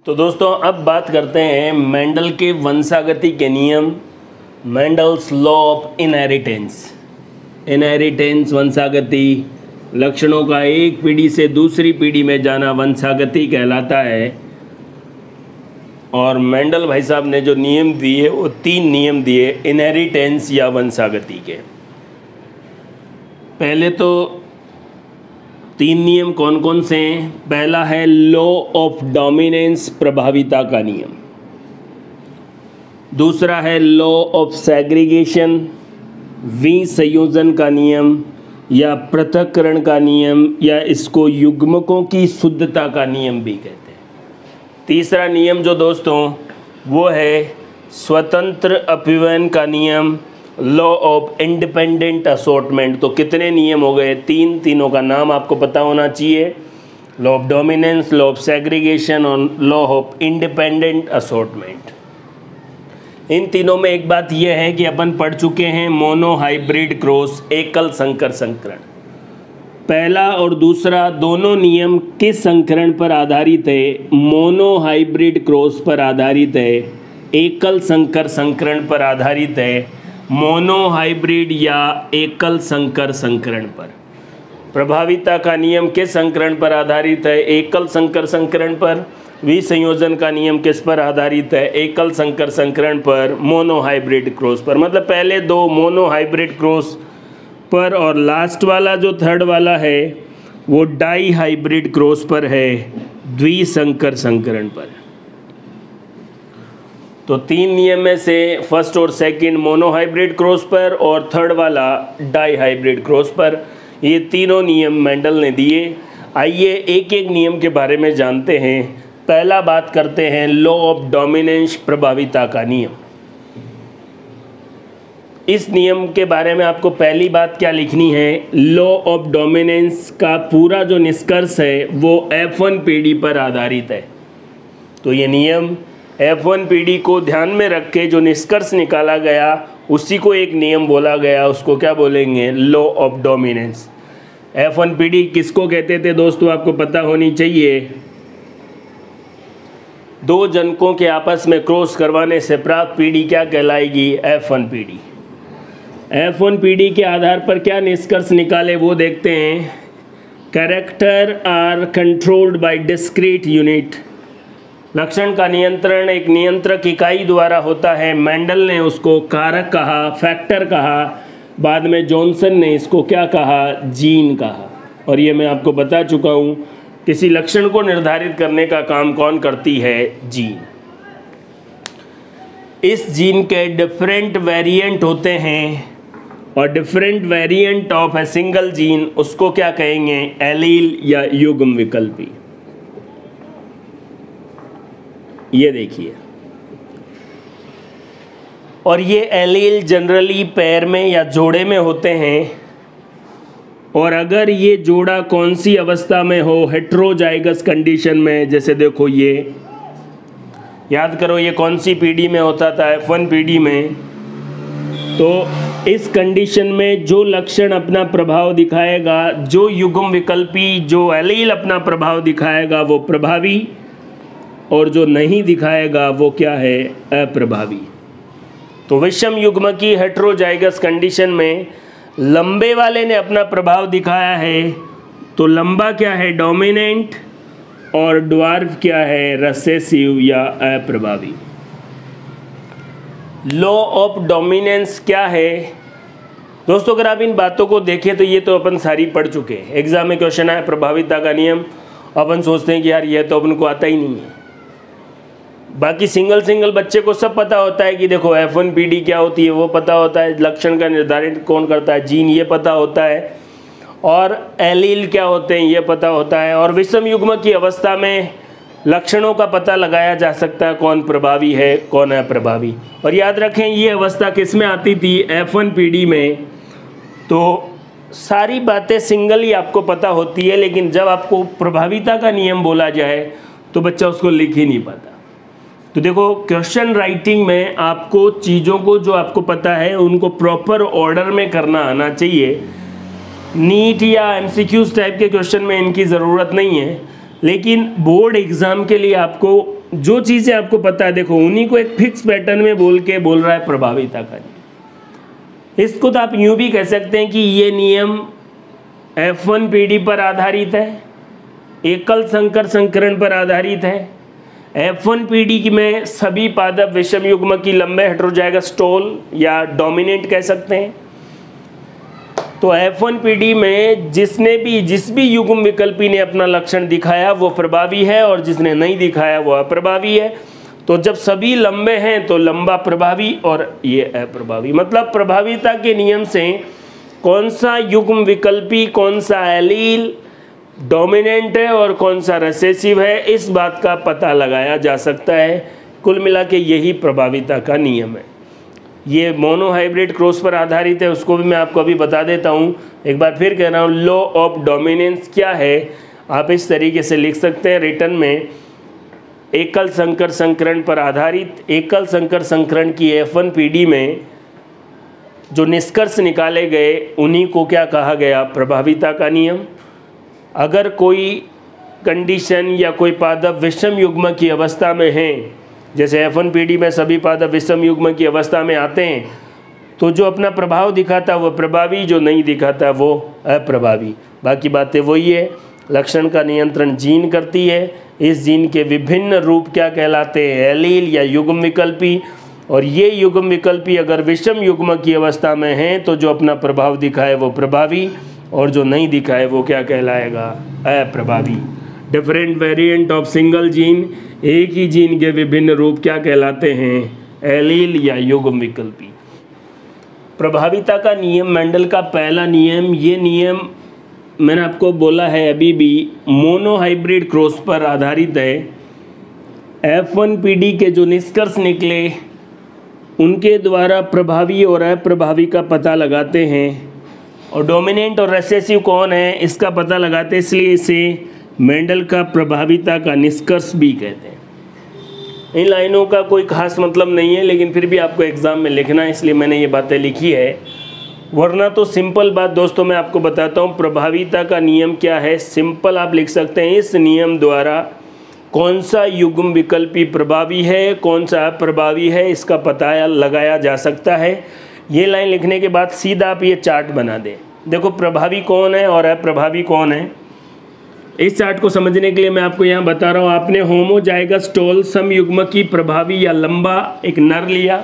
तो दोस्तों अब बात करते हैं मेंडल के वंशागति के नियम, मेंडल्स लॉ ऑफ इनहेरिटेंस वंशागति, लक्षणों का एक पीढ़ी से दूसरी पीढ़ी में जाना वंशागति कहलाता है। और मेंडल भाई साहब ने जो नियम दिए वो 3 नियम दिए इनहेरिटेंस या वंशागति के। पहले तो 3 नियम कौन कौन से हैं? पहला है लॉ ऑफ डोमिनेंस, प्रभाविता का नियम। दूसरा है लॉ ऑफ सेग्रीगेशन, विसंयोजन का नियम या पृथक्करण का नियम, या इसको युग्मकों की शुद्धता का नियम भी कहते हैं। तीसरा नियम जो दोस्तों वो है स्वतंत्र अपव्ययन का नियम, लॉ ऑफ इंडिपेंडेंट असॉर्टमेंट। तो कितने नियम हो गए? 3। तीनों का नाम आपको पता होना चाहिए, law of dominance, law of segregation और लॉ ऑफ इंडिपेंडेंट असॉर्टमेंट। इन तीनों में एक बात यह है कि अपन पढ़ चुके हैं मोनो हाइब्रिड क्रॉस, एकल संकर संकरण। पहला और दूसरा दोनों नियम किस संकरण पर आधारित है? मोनो हाइब्रिड क्रॉस पर आधारित है, एकल संकर संकरण पर आधारित है, मोनो हाइब्रिड या एकल संकर संकरण पर। प्रभाविता का नियम किस संकरण पर आधारित है? एकल संकर संकरण पर। विसंयोजन का नियम किस पर आधारित है? एकल संकर संकरण पर, मोनो हाइब्रिड क्रॉस पर। मतलब पहले 2 मोनो हाइब्रिड क्रॉस पर और लास्ट वाला जो थर्ड वाला है वो डाई हाइब्रिड क्रॉस पर है, द्विसंकर संकरण पर। तो 3 नियम में से फर्स्ट और सेकंड मोनो हाइब्रिड क्रॉस पर और थर्ड वाला डाई हाइब्रिड क्रॉस पर। ये तीनों नियम मेंडल ने दिए। आइए एक एक नियम के बारे में जानते हैं। पहला बात करते हैं लॉ ऑफ डोमिनेंस, प्रभाविता का नियम। इस नियम के बारे में आपको पहली बात क्या लिखनी है? लॉ ऑफ डोमिनेंस का पूरा जो निष्कर्ष है वो F1 पीढ़ी पर आधारित है। तो ये नियम F1 पीढ़ी को ध्यान में रख के जो निष्कर्ष निकाला गया उसी को एक नियम बोला गया, उसको क्या बोलेंगे? Law of dominance. F1 पीढ़ी किसको कहते थे दोस्तों? आपको पता होनी चाहिए। 2 जनकों के आपस में क्रॉस करवाने से प्राप्त पीढ़ी क्या कहलाएगी? F1 पीढ़ी। F1 पीढ़ी के आधार पर क्या निष्कर्ष निकाले वो देखते हैं। Character are controlled by discrete unit. लक्षण का नियंत्रण एक नियंत्रक इकाई द्वारा होता है। मेंडल ने उसको कारक कहा, फैक्टर कहा, बाद में जॉनसन ने इसको क्या कहा? जीन कहा। और ये मैं आपको बता चुका हूँ, किसी लक्षण को निर्धारित करने का काम कौन करती है? जीन। इस जीन के डिफरेंट वेरिएंट होते हैं और different variant of a single gene उसको क्या कहेंगे? एलील या युग्म विकल्पी। ये देखिए, और ये एलील जनरली पैर में या जोड़े में होते हैं। और अगर ये जोड़ा कौन सी अवस्था में हो? हेट्रोजाइगस कंडीशन में। जैसे देखो, ये याद करो ये कौन सी पीढ़ी में होता था? F1 पीढ़ी में। तो इस कंडीशन में जो लक्षण अपना प्रभाव दिखाएगा, जो युग्म विकल्पी, जो एलील अपना प्रभाव दिखाएगा वो प्रभावी, और जो नहीं दिखाएगा वो क्या है? अप्रभावी। तो विषम युग्म की हेट्रोजाइगस कंडीशन में लंबे वाले ने अपना प्रभाव दिखाया है, तो लंबा क्या है? डोमिनेंट, और ड्वार्फ क्या है? रिसेसिव या अप्रभावी। लॉ ऑफ डोमिनेंस क्या है दोस्तों? अगर आप इन बातों को देखें तो ये तो अपन सारी पढ़ चुके हैं। एग्जाम में क्वेश्चन आया प्रभाविता का नियम, अपन सोचते हैं कि यार ये तो अपन को आता ही नहीं है। बाकी सिंगल बच्चे को सब पता होता है कि देखो F1 पीढ़ी क्या होती है, वो पता होता है। लक्षण का निर्धारण कौन करता है? जीन, ये पता होता है। और एलील क्या होते हैं, ये पता होता है। और विषम युग्म की अवस्था में लक्षणों का पता लगाया जा सकता है, कौन प्रभावी है, कौन अप्रभावी। और याद रखें ये अवस्था किस में आती थी? F1 पीढ़ी में। तो सारी बातें सिंगल ही आपको पता होती है, लेकिन जब आपको प्रभाविता का नियम बोला जाए तो बच्चा उसको लिख ही नहीं पाता। तो देखो, क्वेश्चन राइटिंग में आपको चीज़ों को जो आपको पता है उनको प्रॉपर ऑर्डर में करना आना चाहिए। नीट या MCQs टाइप के क्वेश्चन में इनकी ज़रूरत नहीं है, लेकिन बोर्ड एग्ज़ाम के लिए आपको जो चीज़ें आपको पता है, देखो उन्हीं को एक फिक्स पैटर्न में बोल रहा है प्रभावीता का नियम। इसको तो आप यूँ भी कह सकते हैं कि ये नियम F1 पीढ़ी पर आधारित है, एकल संकर संकरण पर आधारित है। F1 पीढ़ी में सभी पादप विषम युग्म की लंबे हेटेरोजाइगस टोल या डोमिनेंट कह सकते हैं। तो F1 पीढ़ी में जिस भी युग्म विकल्पी ने अपना लक्षण दिखाया वो प्रभावी है, और जिसने नहीं दिखाया वो अप्रभावी है। तो जब सभी लंबे हैं तो लंबा प्रभावी और ये अप्रभावी। मतलब प्रभाविता के नियम से कौन सा युग्म विकल्पी, कौन सा एलील डोमिनेंट है और कौन सा रिसेसिव है, इस बात का पता लगाया जा सकता है। कुल मिला के यही प्रभाविता का नियम है। ये मोनोहाइब्रिड क्रॉस पर आधारित है, उसको भी मैं आपको अभी बता देता हूँ। एक बार फिर कह रहा हूँ, लॉ ऑफ डोमिनेंस क्या है आप इस तरीके से लिख सकते हैं रिटर्न में। एकल संकर संकरण पर आधारित एकल संकर संकरण की F1 पीढ़ी में जो निष्कर्ष निकाले गए उन्हीं को क्या कहा गया, प्रभाविता का नियम। अगर कोई कंडीशन या कोई पादप विषम युग्म की अवस्था में है, जैसे F1 पीढ़ी में सभी पादप विषम युग्म की अवस्था में आते हैं, तो जो अपना प्रभाव दिखाता है वो प्रभावी, जो नहीं दिखाता वो अप्रभावी। बाकी बातें वही है। लक्षण का नियंत्रण जीन करती है। इस जीन के विभिन्न रूप क्या कहलाते हैं, एलील या युग्म विकल्पी। और ये युग्म विकल्पी अगर विषम युग्म की अवस्था में हैं तो जो अपना प्रभाव दिखाए वो प्रभावी, और जो नहीं दिखाए वो क्या कहलाएगा, अप्रभावी। Different variant of single gene, एक ही जीन के विभिन्न रूप क्या कहलाते हैं, एलील या युग्म विकल्पी। प्रभाविता का नियम मेंडल का पहला नियम, ये नियम मैंने आपको बोला है अभी भी, मोनोहाइब्रिड क्रॉस पर आधारित है। F1 पीढ़ी के जो निष्कर्ष निकले उनके द्वारा प्रभावी और अप्रभावी का पता लगाते हैं, और डोमिनेंट और रिसेसिव कौन है इसका पता लगाते हैं, इसलिए इसे मेंडल का प्रभाविता का निष्कर्ष भी कहते हैं। इन लाइनों का कोई खास मतलब नहीं है, लेकिन फिर भी आपको एग्ज़ाम में लिखना है, इसलिए मैंने ये बातें लिखी है। वरना तो सिंपल बात दोस्तों मैं आपको बताता हूँ, प्रभाविता का नियम क्या है। सिंपल आप लिख सकते हैं, इस नियम द्वारा कौन सा युग्म विकल्पी प्रभावी है, कौन सा अप्रभावी है, इसका पता लगाया जा सकता है। ये लाइन लिखने के बाद सीधा आप ये चार्ट बना दें। देखो प्रभावी कौन है और अप्रभावी कौन है। इस चार्ट को समझने के लिए मैं आपको यहाँ बता रहा हूँ। आपने होमोजाइगस टोल सम युग्म की प्रभावी या लंबा एक नर लिया,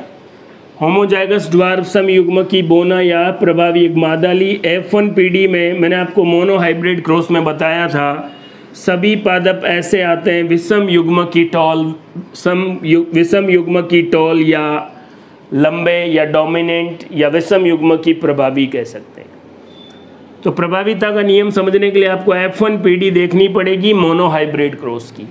होमोजाइगस ड्वार्फ सम युग्म की बोना या प्रभावी एक मादा ली। F1 पीढ़ी में मैंने आपको मोनोहाइब्रिड क्रॉस में बताया था, सभी पादप ऐसे आते हैं विषम युग्म की टोल, विषम युग्म की टोल या लंबे या डोमिनेंट या विषम युग्म की प्रभावी कह सकते हैं। तो प्रभाविता का नियम समझने के लिए आपको F1 पीढ़ी देखनी पड़ेगी मोनोहाइब्रिड क्रॉस की।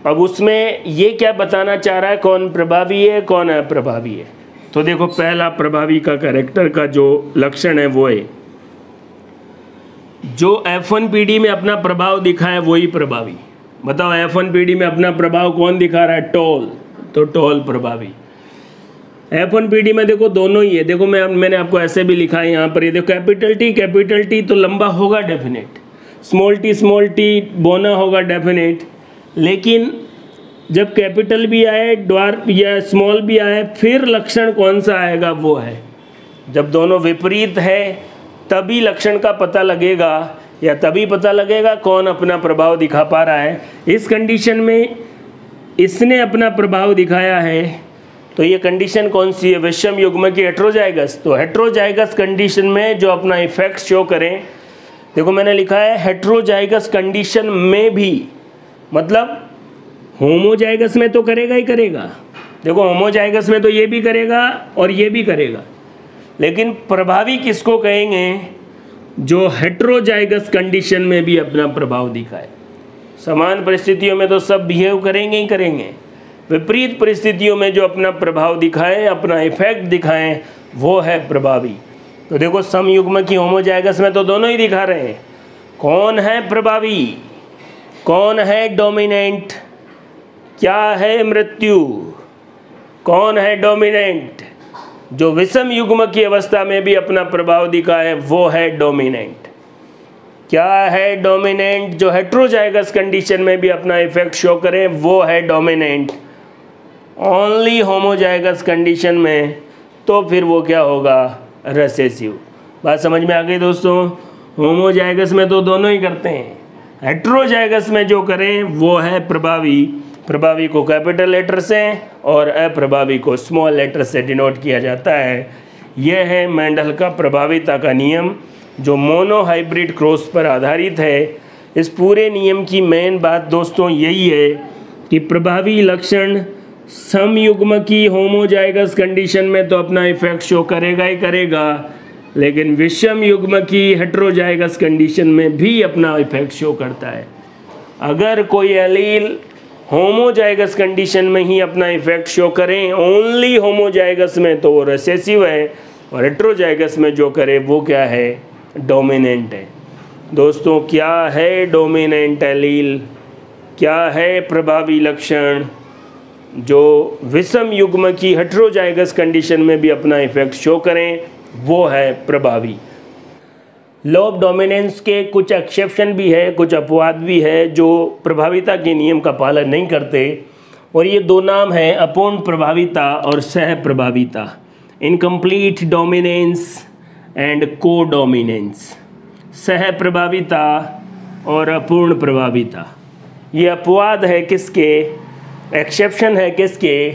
अब उसमें ये क्या बताना चाह रहा है, कौन प्रभावी है कौन अप्रभावी है। तो देखो पहला प्रभावी का कैरेक्टर का जो लक्षण है वो है, जो F1 पीढ़ी में अपना प्रभाव दिखाए वही प्रभावी। बताओ F1 पीढ़ी में अपना प्रभाव कौन दिखा रहा है, टोल, तो टोल प्रभावी। F1 पीढ़ी में देखो दोनों ही है। देखो मैंने आपको ऐसे भी लिखा है यहाँ पर, ये देखो कैपिटल टी तो लंबा होगा डेफिनेट, स्मॉल टी बोना होगा डेफिनेट। लेकिन जब कैपिटल भी आए, ड्वार्फ या स्मॉल भी आए, फिर लक्षण कौन सा आएगा वो है, जब दोनों विपरीत है तभी लक्षण का पता लगेगा, या तभी पता लगेगा कौन अपना प्रभाव दिखा पा रहा है। इस कंडीशन में इसने अपना प्रभाव दिखाया है, तो ये कंडीशन कौन सी है, विषम युग्म की हेटेरोजाइगस। तो हेटेरोजाइगस कंडीशन में जो अपना इफेक्ट शो करें, देखो मैंने लिखा है हेटेरोजाइगस कंडीशन में भी, मतलब होमोजाइगस में तो करेगा ही करेगा। देखो होमोजाइगस में तो ये भी करेगा और ये भी करेगा, लेकिन प्रभावी किसको कहेंगे, जो हेटेरोजाइगस कंडीशन में भी अपना प्रभाव दिखाए। समान परिस्थितियों में तो सब बिहेव करेंगे ही करेंगे, विपरीत परिस्थितियों में जो अपना प्रभाव दिखाएं, अपना इफेक्ट दिखाएं, वो है प्रभावी। तो देखो सम युग्म की होमोजाइगस में तो दोनों ही दिखा रहे हैं। कौन है प्रभावी, कौन है डोमिनेंट, क्या है मृत्यु, कौन है डोमिनेंट। जो विषम युग्म की अवस्था में भी अपना प्रभाव दिखाए वो है डोमिनेंट। क्या है डोमिनेंट, जो हेट्रोजाइगस कंडीशन में भी अपना इफेक्ट शो करे वो है डोमिनेंट। ओनली होमोजाइगस कंडीशन में तो फिर वो क्या होगा, रिसेसिव। बात समझ में आ गई दोस्तों। होमोजाइगस में तो दोनों ही करते हैं, हेट्रोजाइगस में जो करें वो है प्रभावी। प्रभावी को कैपिटल लेटर से और अप्रभावी को स्मॉल लेटर से डिनोट किया जाता है। यह है मेंडल का प्रभाविता का नियम जो मोनोहाइब्रिड क्रॉस पर आधारित है। इस पूरे नियम की मेन बात दोस्तों यही है कि प्रभावी लक्षण समयुग्म की होमोजाइगस कंडीशन में तो अपना इफेक्ट शो करेगा ही करेगा, लेकिन विषम युग्म की हेट्रोजाइगस कंडीशन में भी अपना इफेक्ट शो करता है। अगर कोई एलील होमोजाइगस कंडीशन में ही अपना इफेक्ट शो करें, ओनली होमोजाइगस में, तो वो रिसेसिव है, और हेट्रोजाइगस में जो करे वो क्या है, डोमिनेंट है। दोस्तों क्या है डोमिनेंट एलील, क्या है प्रभावी लक्षण जो विषम युग्म की हेट्रोजाइगस कंडीशन में भी अपना इफेक्ट शो करें, वो है प्रभावी। लॉ ऑफ डोमिनेंस के कुछ एक्सेप्शन भी है, कुछ अपवाद भी है जो प्रभाविता के नियम का पालन नहीं करते, और ये दो नाम हैं अपूर्ण प्रभाविता और सह प्रभाविता, इनकम्प्लीट डोमिनेंस एंड को डोमिनेंस। सह प्रभाविता और अपूर्ण प्रभाविता ये अपवाद है किसके, एक्सेप्शन है किसके,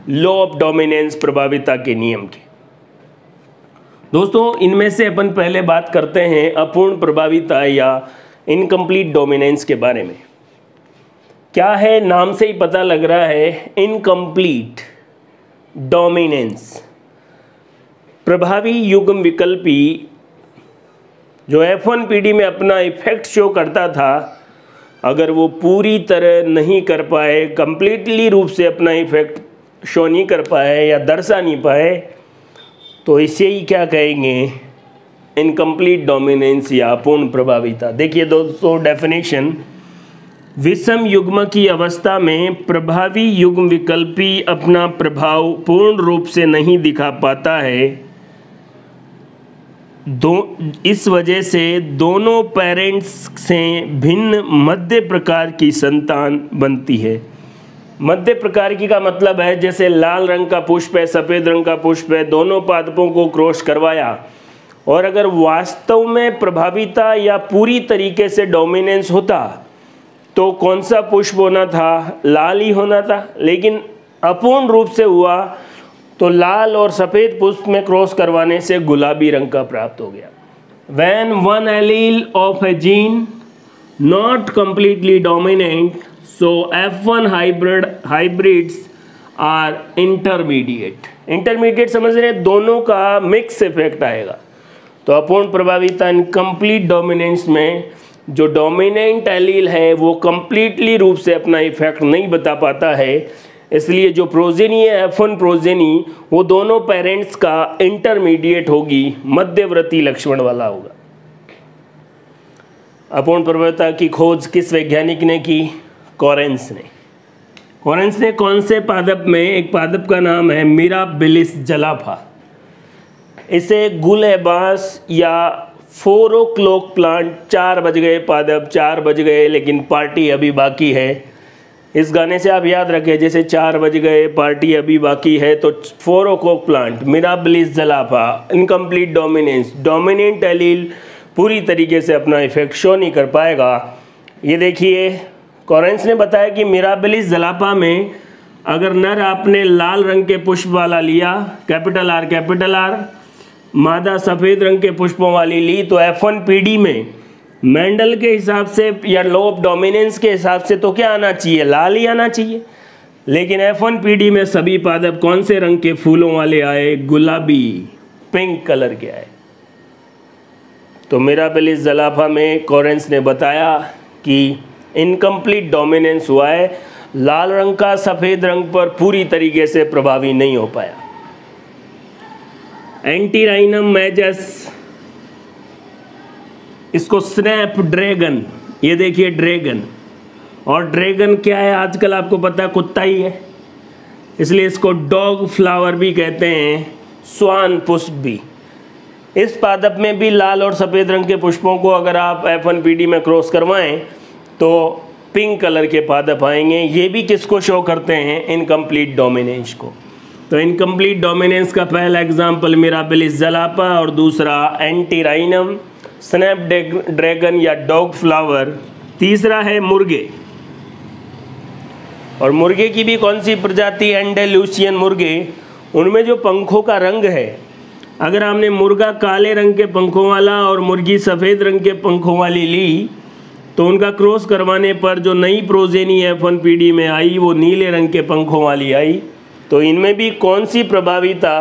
लॉ ऑफ डोमिनेंस प्रभाविता के नियम के। दोस्तों इनमें से अपन पहले बात करते हैं अपूर्ण प्रभाविता या इनकम्प्लीट डोमिनेंस के बारे में। क्या है, नाम से ही पता लग रहा है, इनकम्प्लीट डोमिनेंस। प्रभावी युग्म विकल्पी जो F1PD में अपना इफेक्ट शो करता था, अगर वो पूरी तरह नहीं कर पाए, कंप्लीटली रूप से अपना इफेक्ट शो नहीं कर पाए या दर्शा नहीं पाए, तो इसे ही क्या कहेंगे, इनकम्प्लीट डोमिनेंस या अपूर्ण प्रभाविता। देखिए दोस्तों डेफिनेशन, विषम युग्म की अवस्था में प्रभावी युग्म विकल्पी अपना प्रभाव पूर्ण रूप से नहीं दिखा पाता है। इस वजह से दोनों पेरेंट्स से भिन्न मध्य प्रकार की संतान बनती है। मध्य प्रकार की का मतलब है जैसे लाल रंग का पुष्प है, सफ़ेद रंग का पुष्प है, दोनों पादपों को क्रॉस करवाया, और अगर वास्तव में प्रभाविता या पूरी तरीके से डोमिनेंस होता तो कौन सा पुष्प होना था, लाल ही होना था, लेकिन अपूर्ण रूप से हुआ तो लाल और सफ़ेद पुष्प में क्रॉस करवाने से गुलाबी रंग का प्राप्त हो गया। When one allele of a gene not completely dominant, so F1 hybrids are intermediate। Intermediate समझ रहे हैं, दोनों का मिक्स इफेक्ट आएगा। तो अपूर्ण प्रभाविता इनकम्प्लीट डोमिनेंस में जो डोमिनेंट एलील है वो कंप्लीटली रूप से अपना इफेक्ट नहीं बता पाता है, इसलिए जो प्रोजेनी है F1 प्रोजेनी वो दोनों पेरेंट्स का इंटरमीडिएट होगी, मध्यवर्ती लक्षण वाला होगा। अपूर्ण प्रभाविता की खोज किस वैज्ञानिक ने की, कॉरेंस ने। कॉरेंस ने कौन से पादप में, एक पादप का नाम है मिराबिलिस जलाफा, इसे गुलहबास या 4 o'clock प्लांट, 4 बज गए पादप, 4 बज गए लेकिन पार्टी अभी बाकी है। इस गाने से आप याद रखें, जैसे 4 बज गए पार्टी अभी बाकी है, तो 4 o'clock plant, Mirabilis jalapa, incomplete dominance, dominant allele पूरी तरीके से अपना इफेक्ट शो नहीं कर पाएगा। ये देखिए कॉरेंस ने बताया कि मिराबिलिस जलाफा में अगर नर आपने लाल रंग के पुष्प वाला लिया, कैपिटल आर, मादा सफ़ेद रंग के पुष्पों वाली ली, तो F1PD में मेंडल के हिसाब से या लॉ ऑफ डोमिनेंस के हिसाब से तो क्या आना चाहिए, लाल ही आना चाहिए, लेकिन F1PD में सभी पादप कौन से रंग के फूलों वाले आए, गुलाबी, पिंक कलर के आए। तो मिराबिलिस जलाफा में कॉरेंस ने बताया कि इनकम्प्लीट डोमिनेंस हुआ है, लाल रंग का सफ़ेद रंग पर पूरी तरीके से प्रभावी नहीं हो पाया। एंटीराइनम मेजस, इसको स्नैप ड्रैगन, ये देखिए ड्रैगन, और ड्रैगन क्या है आजकल आपको पता है, कुत्ता ही है, इसलिए इसको डॉग फ्लावर भी कहते हैं, स्वान पुष्प भी। इस पादप में भी लाल और सफ़ेद रंग के पुष्पों को अगर आप F1PD में क्रॉस करवाएं तो पिंक कलर के पादप आएंगे। ये भी किसको शो करते हैं? इनकम्प्लीट डोमिनेंस को। तो इनकम्प्लीट डोमिनेंस का पहला एग्जाम्पल मिराबिलिस जलापा और दूसरा एंटीराइनम, स्नैपड्रैगन या डॉग फ्लावर। तीसरा है मुर्गे, और मुर्गे की भी कौन सी प्रजाति? एंडेलुसियन मुर्गे। उनमें जो पंखों का रंग है, अगर हमने मुर्गा काले रंग के पंखों वाला और मुर्गी सफ़ेद रंग के पंखों वाली ली तो उनका क्रॉस करवाने पर जो नई प्रोजेनी F1PD में आई वो नीले रंग के पंखों वाली आई। तो इनमें भी कौन सी प्रभाविता?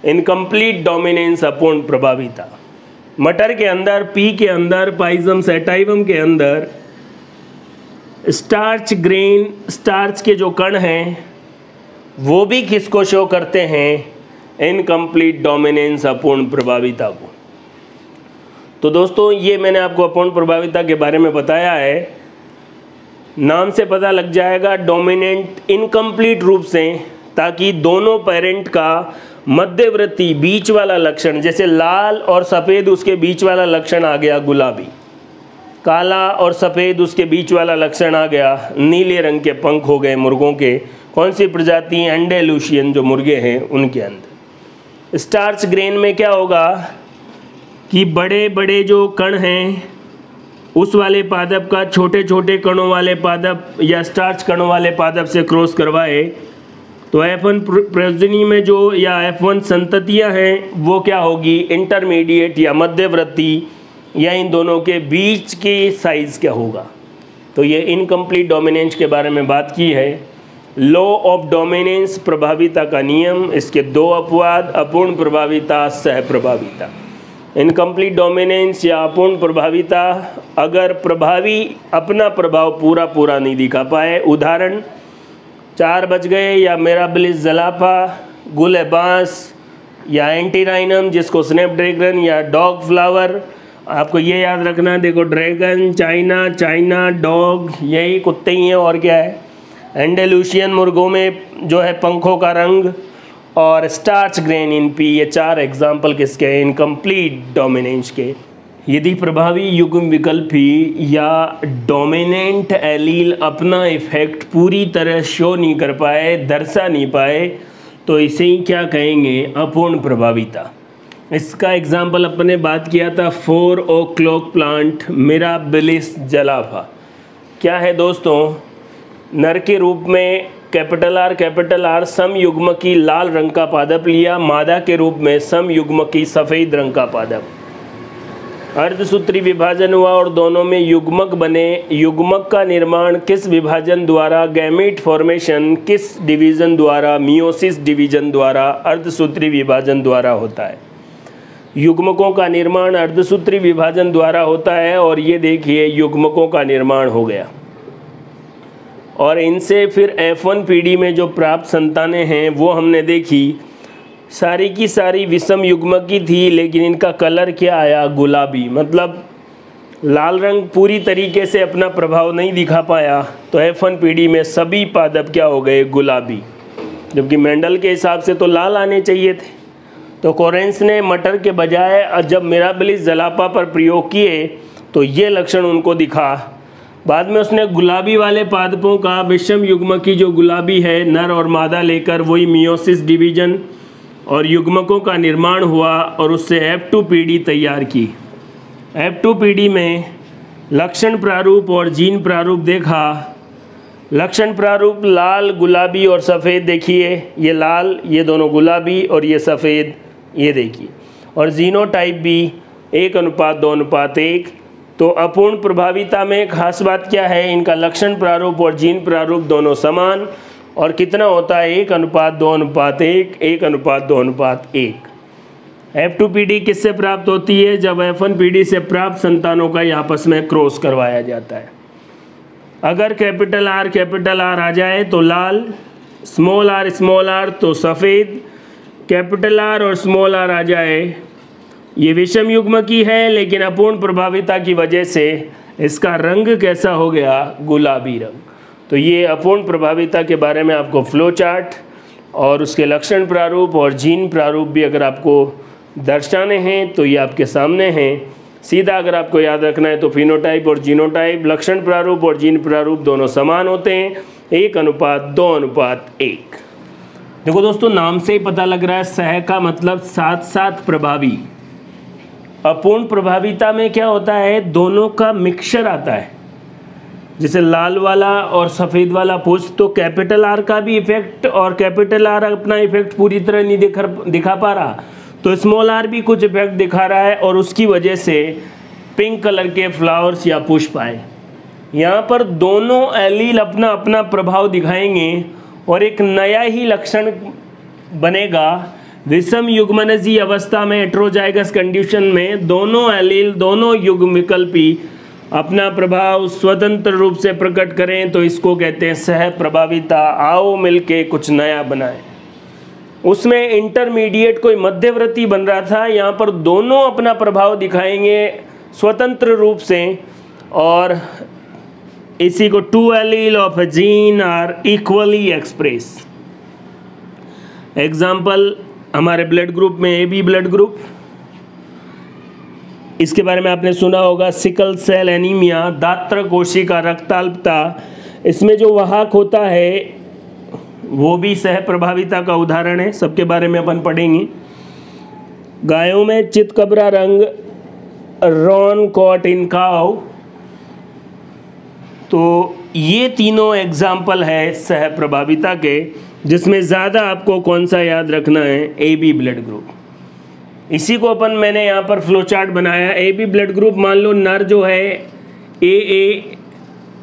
इनकम्प्लीट डोमिनेंस, अपूर्ण प्रभाविता। मटर के अंदर, पी के अंदर, पाइजम सैटाइवम के अंदर स्टार्च ग्रेन, स्टार्च के जो कण हैं वो भी किसको शो करते हैं? इनकम्प्लीट डोमिनेंस, अपूर्ण प्रभाविता को। तो दोस्तों ये मैंने आपको अपूर्ण प्रभाविता के बारे में बताया है। नाम से पता लग जाएगा डोमिनेंट इनकम्प्लीट रूप से, ताकि दोनों पेरेंट का मध्यवर्ती बीच वाला लक्षण, जैसे लाल और सफ़ेद उसके बीच वाला लक्षण आ गया गुलाबी, काला और सफ़ेद उसके बीच वाला लक्षण आ गया नीले रंग के पंख हो गए मुर्गों के। कौन सी प्रजाति? एंडेलुसियन जो मुर्गे हैं उनके अंदर। स्टार्च ग्रेन में क्या होगा कि बड़े बड़े जो कण हैं उस वाले पादप का छोटे छोटे कणों वाले पादप या स्टार्च कणों वाले पादप से क्रॉस करवाए तो F1 प्रोजेनी में जो या F1 संततियां हैं वो क्या होगी? इंटरमीडिएट या मध्यवर्ती, या इन दोनों के बीच के साइज़ क्या होगा? तो ये इनकम्प्लीट डोमिनेंस के बारे में बात की है। लॉ ऑफ डोमिनेंस, प्रभाविता का नियम, इसके दो अपवाद, अपूर्ण प्रभाविता, सह प्रभाविता। इनकम्प्लीट डोमिनेंस या अपूर्ण प्रभाविता, अगर प्रभावी अपना प्रभाव पूरा नहीं दिखा पाए, उदाहरण 4 बज गए या मिराबिलिस जलापा, गुल बांस या एंटीराइनम जिसको स्नैपड्रैगन या डॉग फ्लावर। आपको ये याद रखना, देखो ड्रैगन, चाइना डॉग, यही कुत्ते ही हैं और क्या है। एंडेलुसियन मुर्गों में जो है पंखों का रंग, और स्टार्च ग्रेन इन पी, ये 4 एग्जाम्पल किसके हैं? इनकम्प्लीट डोमिनेंस के। यदि प्रभावी युग्म विकल्पी या डोमिनेंट एलील अपना इफेक्ट पूरी तरह शो नहीं कर पाए, दर्शा नहीं पाए, तो इसे ही क्या कहेंगे? अपूर्ण प्रभाविता। इसका एग्जाम्पल अपने बात किया था 4 o'clock प्लांट मिराबिलिस जलापा। क्या है दोस्तों? नर के रूप में कैपिटल आर सम युग्म की लाल रंग का पादप लिया, मादा के रूप में सम युग्म की सफ़ेद रंग का पादप। अर्धसूत्री विभाजन हुआ और दोनों में युग्मक बने। युग्मक का निर्माण किस विभाजन द्वारा? Gamete formation. किस डिवीज़न द्वारा? मियोसिस डिवीज़न द्वारा, अर्धसूत्री विभाजन द्वारा होता है। युग्मकों का निर्माण अर्धसूत्री विभाजन द्वारा होता है, और ये देखिए युग्मकों का निर्माण हो गया। और इनसे फिर F1PD में जो प्राप्त संतानें हैं वो हमने देखी, सारी की सारी विषम युग्मक की थी, लेकिन इनका कलर क्या आया? गुलाबी। मतलब लाल रंग पूरी तरीके से अपना प्रभाव नहीं दिखा पाया, तो F1PD में सभी पादप क्या हो गए? गुलाबी। जबकि मेंडल के हिसाब से तो लाल आने चाहिए थे। तो कोरेंस ने मटर के बजाय जब मिराबिलिस जलापा पर प्रयोग किए तो ये लक्षण उनको दिखा। बाद में उसने गुलाबी वाले पादपों का विषम युग्म की जो गुलाबी है नर और मादा लेकर वही मियोसिस डिवीजन और युग्मकों का निर्माण हुआ और उससे F2PD तैयार की। F2PD में लक्षण प्रारूप और जीन प्रारूप देखा। लक्षण प्रारूप लाल, गुलाबी और सफ़ेद, देखिए ये लाल, ये दोनों गुलाबी और ये सफ़ेद, ये देखिए। और जीनोटाइप भी 1:2:1। तो अपूर्ण प्रभाविता में खास बात क्या है? इनका लक्षण प्रारूप और जीन प्रारूप दोनों समान, और कितना होता है? 1:2:1, 1:2:1। F2PD किससे प्राप्त होती है? जब F1PD से प्राप्त संतानों का आपस में क्रॉस करवाया जाता है। अगर कैपिटल आर आ जाए तो लाल, स्मॉल आर तो सफ़ेद, कैपिटल आर और स्मॉल आर आ जाए, ये विषम युग्म की है, लेकिन अपूर्ण प्रभाविता की वजह से इसका रंग कैसा हो गया? गुलाबी रंग। तो ये अपूर्ण प्रभाविता के बारे में आपको फ्लो चार्ट और उसके लक्षण प्रारूप और जीन प्रारूप भी अगर आपको दर्शाने हैं तो ये आपके सामने हैं। सीधा अगर आपको याद रखना है तो फिनोटाइप और जीनोटाइप, लक्षण प्रारूप और जीन प्रारूप दोनों समान होते हैं, 1:2:1। देखो दोस्तों, नाम से ही पता लग रहा है, सह का मतलब साथ साथ प्रभावी। अपूर्ण प्रभाविता में क्या होता है, दोनों का मिक्सचर आता है। जैसे लाल वाला और सफ़ेद वाला पुष्प, तो कैपिटल आर का भी इफेक्ट और कैपिटल आर अपना इफेक्ट पूरी तरह नहीं दिखा पा रहा, तो स्मॉल आर भी कुछ इफेक्ट दिखा रहा है और उसकी वजह से पिंक कलर के फ्लावर्स या पुष्प आए। यहाँ पर दोनों एलील अपना अपना प्रभाव दिखाएंगे और एक नया ही लक्षण बनेगा। विषम युग्मनजी अवस्था में, हेटेरोजाइगस कंडीशन में, दोनों एलील, दोनों युग्म विकल्पी अपना प्रभाव स्वतंत्र रूप से प्रकट करें तो इसको कहते हैं सह प्रभाविता। आओ मिलके कुछ नया बनाएं। उसमें इंटरमीडिएट कोई मध्यवर्ती बन रहा था, यहाँ पर दोनों अपना प्रभाव दिखाएंगे स्वतंत्र रूप से और इसी को 2 allele of a gene are equally express. Example हमारे ब्लड ग्रुप में AB ब्लड ग्रुप, इसके बारे में आपने सुना होगा। सिकल सेल एनीमिया, दात्र कोशिका रक्ताल्पता, इसमें जो वाहक होता है वो भी सह प्रभाविता का उदाहरण है, सबके बारे में अपन पढ़ेंगे। गायों में चितकबरा रंग, रॉन कॉट इन काउ, तो ये तीनों एग्जाम्पल है सह प्रभाविता के, जिसमें ज़्यादा आपको कौन सा याद रखना है, AB ब्लड ग्रुप। इसी को मैंने यहाँ पर फ्लो चार्ट बनाया। AB ब्लड ग्रुप, मान लो नर जो है AA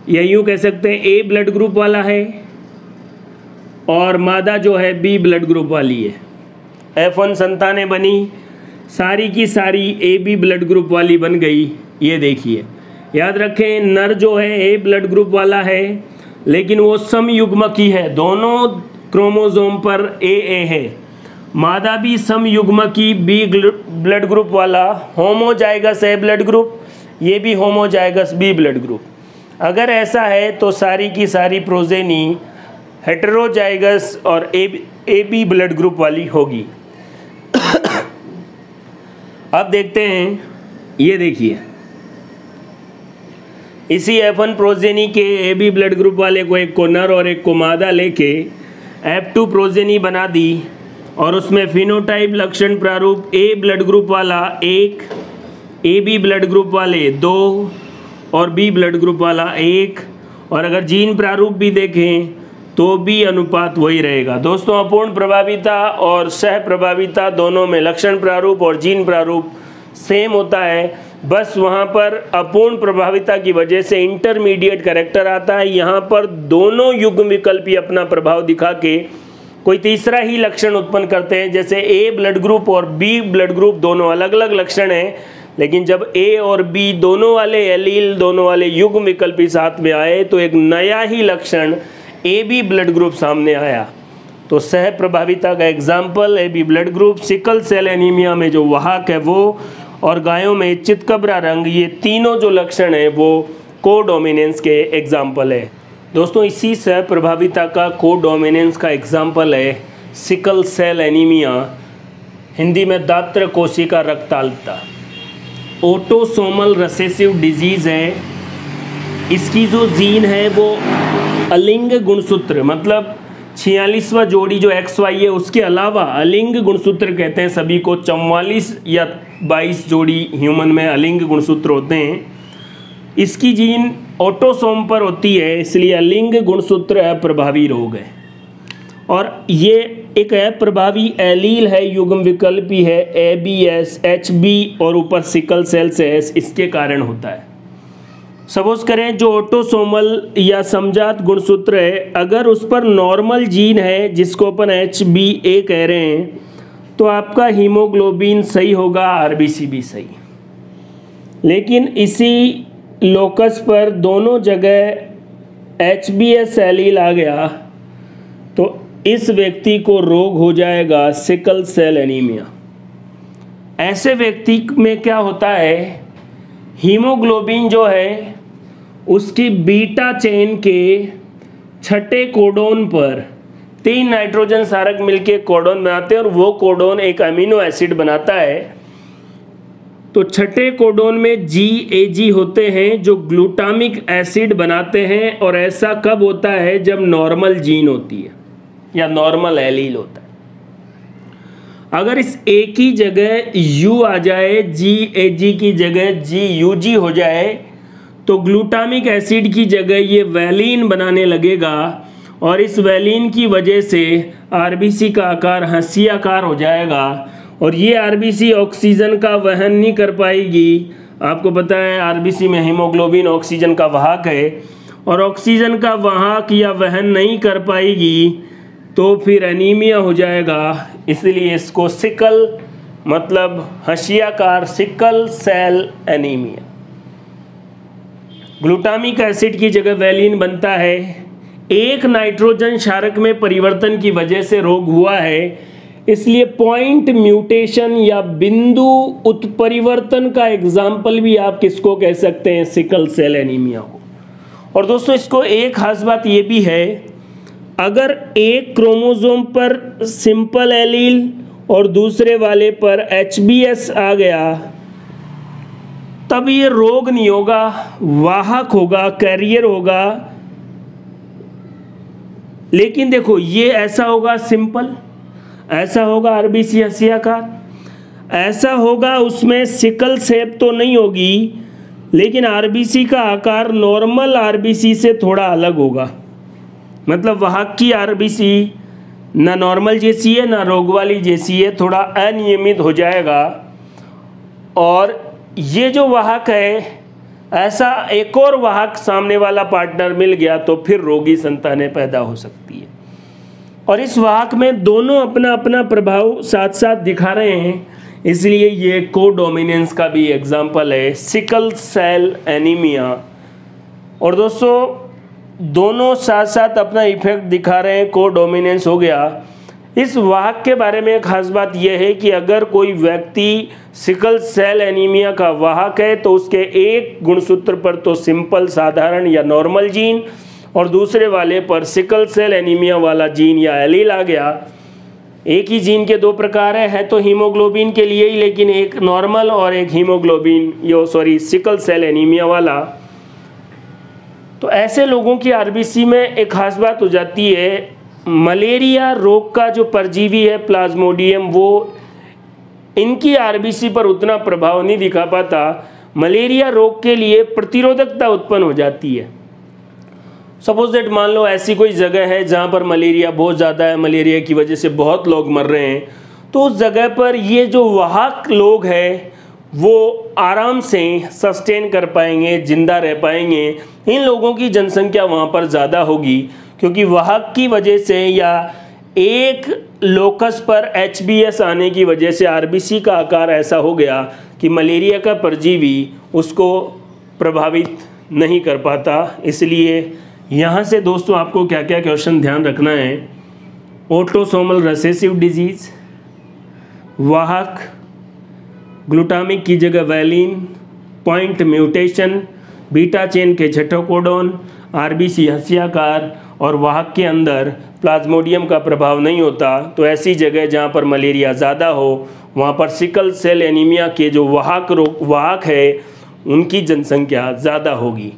या यूँ कह सकते हैं A ब्लड ग्रुप वाला है और मादा जो है B ब्लड ग्रुप वाली है। F1 संतानें बनी, सारी की सारी AB ब्लड ग्रुप वाली बन गई। ये देखिए, याद रखें, नर जो है A ब्लड ग्रुप वाला है लेकिन वो समयुग्मकी है, दोनों क्रोमोसोम पर AA है। मादा भी समयुग्मकी B ब्लड ग्रुप वाला, होमोजाइगस A ब्लड ग्रुप, ये भी होमोजाइगस B ब्लड ग्रुप। अगर ऐसा है तो सारी की सारी प्रोजेनी हेटेरोजाइगस और AB ब्लड ग्रुप वाली होगी। अब देखते हैं, ये देखिए, इसी F1 प्रोजेनी के AB ब्लड ग्रुप वाले को, एक को नर और एक को मादा लेके F2 प्रोजेनी बना दी और उसमें फिनोटाइप लक्षण प्रारूप A ब्लड ग्रुप वाला 1, AB ब्लड ग्रुप वाले 2 और B ब्लड ग्रुप वाला 1, और अगर जीन प्रारूप भी देखें तो भी अनुपात वही रहेगा। दोस्तों, अपूर्ण प्रभाविता और सह प्रभाविता दोनों में लक्षण प्रारूप और जीन प्रारूप सेम होता है, बस वहाँ पर अपूर्ण प्रभाविता की वजह से इंटरमीडिएट कैरेक्टर आता है। यहाँ पर दोनों युग्म विकल्पी अपना प्रभाव दिखा के कोई तीसरा ही लक्षण उत्पन्न करते हैं। जैसे A ब्लड ग्रुप और B ब्लड ग्रुप दोनों अलग अलग लक्षण हैं, लेकिन जब A और B दोनों वाले एलील, दोनों वाले युग्म विकल्पी साथ में आए तो एक नया ही लक्षण AB ब्लड ग्रुप सामने आया। तो सह प्रभाविता का example AB blood group, sickle cell anaemia में जो वाहक है वो, और गायों में चितकबरा रंग, ये तीनों जो लक्षण हैं वो कोडोमिनेंस के एग्जाम्पल है। दोस्तों, इसी सह प्रभाविता का कोडोमिनेंस का एग्जाम्पल है सिकल सेल एनीमिया, हिंदी में दात्र कोशिका रक्ताल्पता। ऑटोसोमल रिसेसिव डिजीज़ है। इसकी जो जीन है वो अलिंग गुणसूत्र, मतलब 46वां जोड़ी जो XY है उसके अलावा अलिंग गुणसूत्र कहते हैं सभी को। 44 या 22 जोड़ी ह्यूमन में अलिंग गुणसूत्र होते हैं। इसकी जीन ऑटोसोम पर होती है, इसलिए अलिंग गुणसूत्र अप्रभावी रोग है। और ये एक अप्रभावी एलील है, युग्म विकल्पी है, ABS, HB और ऊपर सिकल सेल से S, इसके कारण होता है। सपोज करें जो ऑटोसोमल या समजात गुणसूत्र है, अगर उस पर नॉर्मल जीन है जिसको अपन HbA कह रहे हैं, तो आपका हीमोग्लोबिन सही होगा, RBC भी सही। लेकिन इसी लोकस पर दोनों जगह HbS एलील आ गया तो इस व्यक्ति को रोग हो जाएगा सिकल सेल एनीमिया। ऐसे व्यक्ति में क्या होता है, हीमोग्लोबिन जो है उसकी बीटा चेन के छठे कोडोन पर 3 नाइट्रोजन क्षारक मिलके कोडोन बनाते हैं और वो कोडोन एक अमीनो एसिड बनाता है। तो छठे कोडोन में GAG होते हैं जो ग्लूटामिक एसिड बनाते हैं, और ऐसा कब होता है जब नॉर्मल जीन होती है या नॉर्मल एलील होता है। अगर इस A की जगह U आ जाए, GAG की जगह GUG हो जाए, तो ग्लूटामिक एसिड की जगह ये वैलीन बनाने लगेगा, और इस वैलीन की वजह से RBC का आकार हंसियाकार हो जाएगा, और ये RBC ऑक्सीजन का वहन नहीं कर पाएगी। आपको पता है RBC में हीमोग्लोबिन ऑक्सीजन का वाहक है, और ऑक्सीजन का वाहक या वहन नहीं कर पाएगी तो फिर एनीमिया हो जाएगा। इसलिए इसको सिकल मतलब हंसियाकार sickle cell anaemia. Glutamic acid की जगह वैलीन बनता है। एक नाइट्रोजन क्षारक में परिवर्तन की वजह से रोग हुआ है, इसलिए पॉइंट म्यूटेशन या बिंदु उत्परिवर्तन का एग्जाम्पल भी आप किसको कह सकते हैं, सिकल सेल एनीमिया को। और दोस्तों इसको एक खास बात ये भी है, अगर एक क्रोमोसोम पर सिंपल एलील और दूसरे वाले पर HBS आ गया तब ये रोग नहीं होगा, वाहक होगा, कैरियर होगा। लेकिन देखो ये ऐसा होगा सिंपल, ऐसा होगा RBC हंसियाकार, ऐसा होगा उसमें सिकल शेप तो नहीं होगी, लेकिन RBC का आकार नॉर्मल RBC से थोड़ा अलग होगा। मतलब वाहक की RBC ना नॉर्मल जैसी है ना रोग वाली जैसी है, थोड़ा अनियमित हो जाएगा। और ये जो वाहक है, ऐसा एक और वाहक सामने वाला पार्टनर मिल गया तो फिर रोगी संतानें पैदा हो सकती है। और इस वाहक में दोनों अपना अपना प्रभाव साथ साथ दिखा रहे हैं, इसलिए ये कोडोमिनेंस का भी एग्जाम्पल है, सिकल सेल एनीमिया। और दोस्तों दोनों साथ साथ अपना इफेक्ट दिखा रहे हैं, कोडोमिनेंस हो गया। इस वाहक के बारे में खास बात यह है कि अगर कोई व्यक्ति सिकल सेल एनीमिया का वाहक है तो उसके एक गुणसूत्र पर तो सिंपल साधारण या नॉर्मल जीन, और दूसरे वाले पर सिकल सेल एनीमिया वाला जीन या एलील आ गया। एक ही जीन के 2 प्रकार है तो हीमोग्लोबिन के लिए ही, लेकिन एक नॉर्मल और एक हीमोग्लोबिन सिकल सेल एनीमिया वाला। तो ऐसे लोगों की RBC में एक खास बात हो जाती है, मलेरिया रोग का जो परजीवी है प्लाज्मोडियम, वो इनकी RBC पर उतना प्रभाव नहीं दिखा पाता। मलेरिया रोग के लिए प्रतिरोधकता उत्पन्न हो जाती है। सपोज दैट मान लो ऐसी कोई जगह है जहाँ पर मलेरिया बहुत ज़्यादा है, मलेरिया की वजह से बहुत लोग मर रहे हैं, तो उस जगह पर ये जो वाहक लोग हैं वो आराम से सस्टेन कर पाएंगे, जिंदा रह पाएंगे। इन लोगों की जनसंख्या वहाँ पर ज़्यादा होगी, क्योंकि वाहक की वजह से या एक लोकस पर HBS आने की वजह से RBC का आकार ऐसा हो गया कि मलेरिया का परजीवी उसको प्रभावित नहीं कर पाता। इसलिए यहाँ से दोस्तों आपको क्या क्या क्वेश्चन ध्यान रखना है, ऑटोसोमल रिसेसिव डिजीज़, वाहक, ग्लूटामिक की जगह valine, point mutation, beta chain के छठो कोडोन, RBC हंसियाकार, और वाहक के अंदर प्लाज्मोडियम का प्रभाव नहीं होता। तो ऐसी जगह जहाँ पर मलेरिया ज़्यादा हो वहाँ पर सिकल सेल एनीमिया के जो वाहक है उनकी जनसंख्या ज़्यादा होगी।